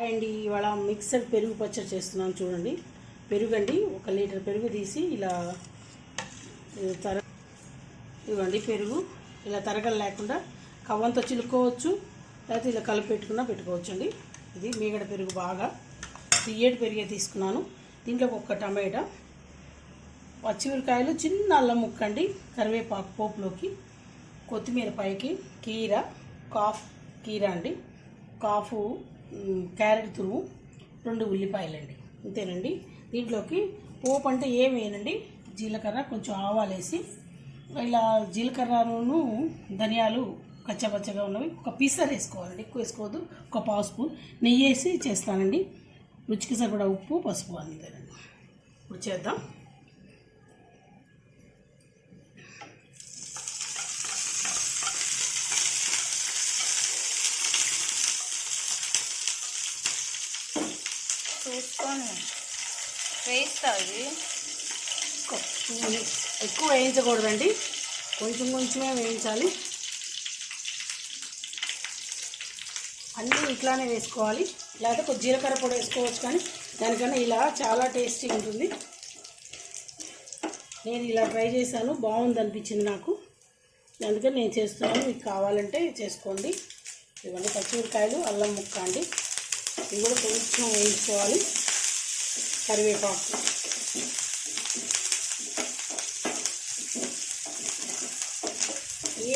And ఇవాళ mixer పెరుగు పచ్చడి చేస్తున్నాను చూడండి. పెరుగు అండి, 1 లీటర్ పెరుగు తీసి ఇలా ఇవ్వండి. పెరుగు ఇలా తరగలు లేకుండా కవ్వంతో చిలుకోవచ్చు, లేకపోతే ఇలా కలిపి పెట్టుకోవచ్చు అండి. ఇది మీగడ పెరుగు, బాగా తియ్యటి పెరుగే తీసుకున్నాను. దీంట్లో 1 టమాటా, పచ్చిమిరకాయలు, చిన్న అల్లం ముక్క అండి, కరివేపాకు పోపులోకి, కొత్తిమీర పైకి, కీరా అండి, కాఫు, క్యారెట్ తురుము, 2 ఉల్లిపాయలండి, అంతేనండి. దీంట్లోకి పోపు అంటే ఏమి వేయనండి, జీలకర్ర, కొంచెం ఆవాలు వేసి ఇలా జీలకర్రను ధనియాలు కచ్చపచ్చగా ఉన్నవి 1 పీసర్ వేసుకోవాలండి, ఎక్కువ వేసుకోవద్దు. 1 పావు స్పూన్ నెయ్యి వేసి చేస్తానండి. రుచికి సరిపడా ఉప్పు, పసుపు అంతేనండి. ఇప్పుడు చేద్దాం. చూసుకొని వేస్తుంది. ఎక్కువ వేయించకూడదండి, కొంచెమే వేయించాలి. అన్నీ ఇట్లానే వేసుకోవాలి, లేకపోతే కొంచెం జీలకర్ర పొడి వేసుకోవచ్చు, కానీ దానికన్నా ఇలా చాలా టేస్టీగా ఉంటుంది. నేను ఇలా ట్రై చేశాను, బాగుంది అనిపించింది నాకు, అందుకని నేను చేస్తున్నాను. మీకు కావాలంటే చేసుకోండి. ఇవన్నీ పచ్చిమిరకాయలు, అల్లం ముక్క అండి, ఇవి కూడా కొంచెం వేయించుకోవాలి. కరివేపాకు,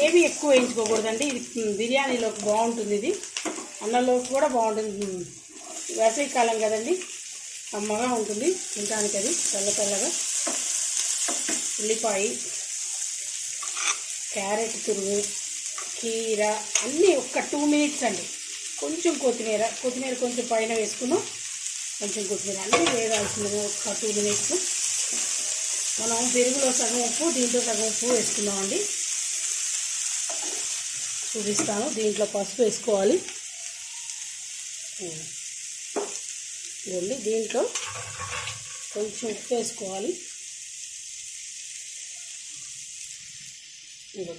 ఏవి ఎక్కువ వేయించుకోకూడదండి. ఇది బిర్యానీలోకి బాగుంటుంది, ఇది అన్నంలోకి కూడా బాగుంటుంది. వేసవికాలం కదండి, అమ్మగా ఉంటుంది తినడానికి, అది తెల్లగా. ఉల్లిపాయ, క్యారెట్ తురుము, కీర అన్నీ 2 మినిట్స్ అండి. కొంచెం కొత్తిమీర కొంచెం పైన వేసుకున్నాం, కొంచెం కొత్తిమీర అన్నీ వేయాల్సింది. 2 మినిట్స్. మనం పెరుగులో సగం ఉప్పు, దీంట్లో సగం ఉప్పు వేసుకున్నామండి. చూపిస్తాను. దీంట్లో పసుపు వేసుకోవాలి, ఇవ్వండి. దీంట్లో కొంచెం ఉప్పు వేసుకోవాలి,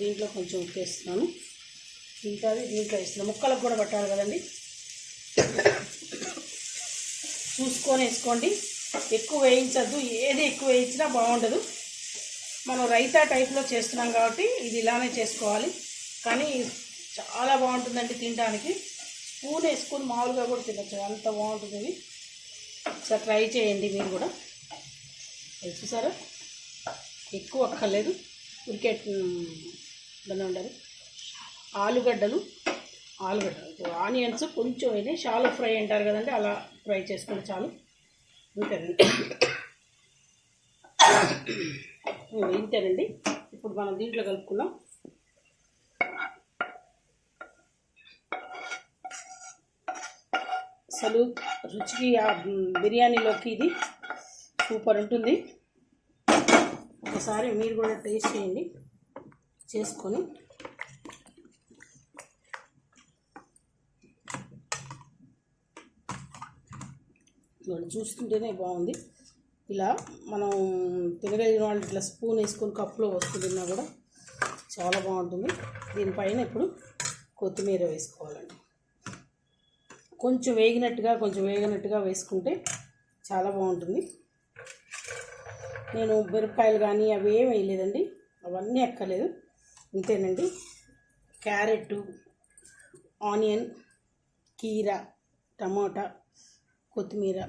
దీంట్లో కొంచెం ఉప్పు వేస్తున్నాను. దీంట్లో వేస్తున్నాను, ముక్కలకు కూడా పట్టాలి కదండి. చూసుకొని వేసుకోండి, ఎక్కువ వేయించద్దు. ఏది ఎక్కువ వేయించినా బాగుండదు. మనం రైతా టైప్లో చేస్తున్నాం కాబట్టి ఇది ఇలానే చేసుకోవాలి, కానీ చాలా బాగుంటుందండి తినడానికి. స్పూన్ వేసుకొని మామూలుగా కూడా తినచ్చు, అంత బాగుంటుంది. ఒకసారి ట్రై చేయండి మీరు కూడా. చూసారా, ఎక్కువ అక్కర్లేదు, ఉరికే దాన్ని ఉండాలి. ఆలుగడ్డలు, ఆనియన్స్ కొంచెం ఇది షాలో ఫ్రై అంటారు కదండి, అలా ఫ్రై చేసుకుంటే చాలు. ఇంతేనండి. ఇప్పుడు మనం దీంట్లో కలుపుకుందాం. అసలు రుచికి బిర్యానీలోకి ఇది సూపర్ ఉంటుంది. ఒకసారి మీరు కూడా టేస్ట్ చేయండి, చేసుకొని. చూస్తుంటేనే బాగుంది. ఇలా మనం తినగలిగిన వాళ్ళు ఇట్లా స్పూన్ వేసుకొని కప్పులో వస్తున్నా కూడా చాలా బాగుంటుంది. దీనిపైన ఇప్పుడు కొత్తిమీర వేసుకోవాలండి. కొంచెం వేగినట్టుగా వేసుకుంటే చాలా బాగుంటుంది. నేను మిరపకాయలు కానీ అవి ఏమి వేయలేదండి, అవన్నీ ఎక్కలేదు. ఇంతేనండి. క్యారెట్, ఆనియన్, కీర, టమాటా, కొత్తిమీర,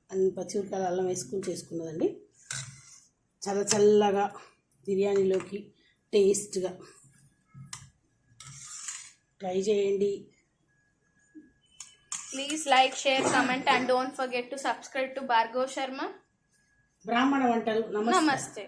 అన్ని పచ్చిమిరపకాయలు, అల్లం వేసుకుని చేసుకున్నదండి. చాలా చల్లగా బిర్యానీలోకి టేస్ట్గా ట్రై చేయండి. Please like, share, comment and don't forget to subscribe to Bhargav Sharma బ్రాహ్మణ వంటలు. నమస్తే.